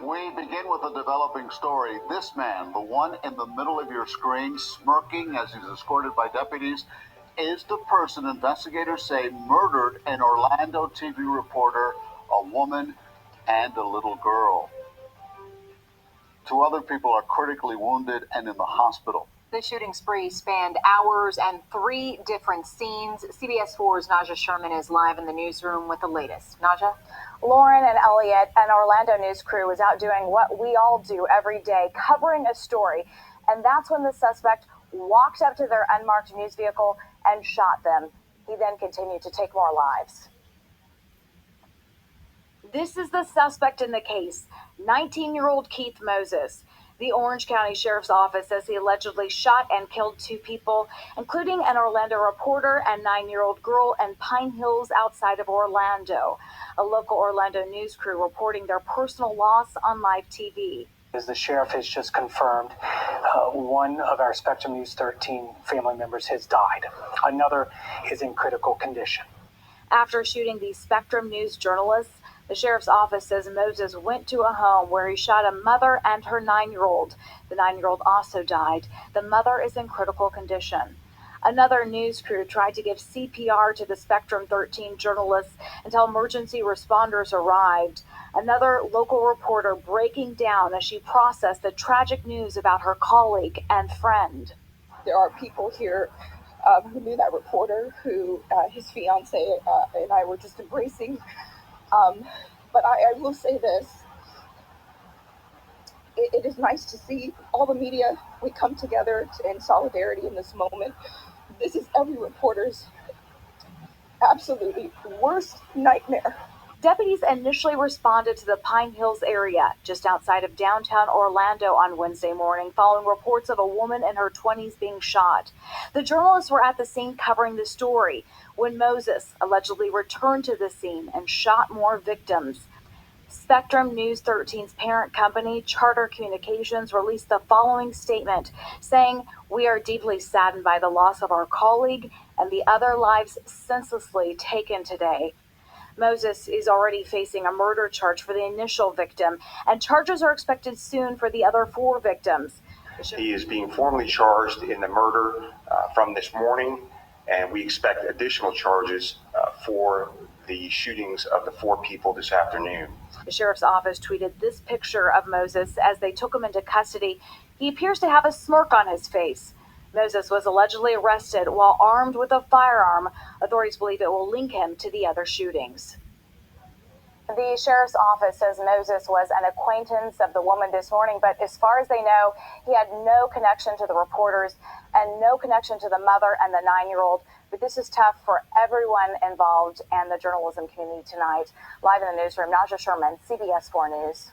We begin with a developing story. This man, the one in the middle of your screen, smirking as he's escorted by deputies, is the person investigators say murdered an Orlando TV reporter, a woman, and a little girl. Two other people are critically wounded and in the hospital. The shooting spree spanned hours and 3 different scenes. CBS 4's Naja Sherman is live in the newsroom with the latest. Naja? Lauren and Elliot, an Orlando news crew, was out doing what we all do every day, covering a story. And that's when the suspect walked up to their unmarked news vehicle and shot them. He then continued to take more lives. This is the suspect in the case, 19-year-old Keith Moses. The Orange County Sheriff's Office says he allegedly shot and killed 2 people, including an Orlando reporter and 9-year-old girl in Pine Hills outside of Orlando. A local Orlando news crew reporting their personal loss on live TV. As the sheriff has just confirmed, one of our Spectrum News 13 family members has died. Another is in critical condition. After shooting the Spectrum News journalists, the sheriff's office says Moses went to a home where he shot a mother and her 9-year-old. The 9-year-old also died. The mother is in critical condition. Another news crew tried to give CPR to the Spectrum 13 journalists until emergency responders arrived. Another local reporter breaking down as she processed the tragic news about her colleague and friend. There are people here who knew that reporter, who his fiance and I were just embracing. But I will say this, it is nice to see all the media, we come together in solidarity in this moment. This is every reporter's absolutely worst nightmare. Deputies initially responded to the Pine Hills area, just outside of downtown Orlando on Wednesday morning, following reports of a woman in her 20s being shot. The journalists were at the scene covering the story when Moses allegedly returned to the scene and shot more victims. Spectrum News 13's parent company, Charter Communications, released the following statement, saying, "We are deeply saddened by the loss of our colleague and the other lives senselessly taken today." Moses is already facing a murder charge for the initial victim, and charges are expected soon for the other 4 victims. He is being formally charged in the murder from this morning, and we expect additional charges for the shootings of the 4 people this afternoon. The sheriff's office tweeted this picture of Moses as they took him into custody. He appears to have a smirk on his face. Moses was allegedly arrested while armed with a firearm. Authorities believe it will link him to the other shootings. The sheriff's office says Moses was an acquaintance of the woman this morning, but as far as they know, he had no connection to the reporters and no connection to the mother and the 9-year-old. But this is tough for everyone involved and the journalism community tonight. Live in the newsroom, Naja Sherman, CBS 4 News.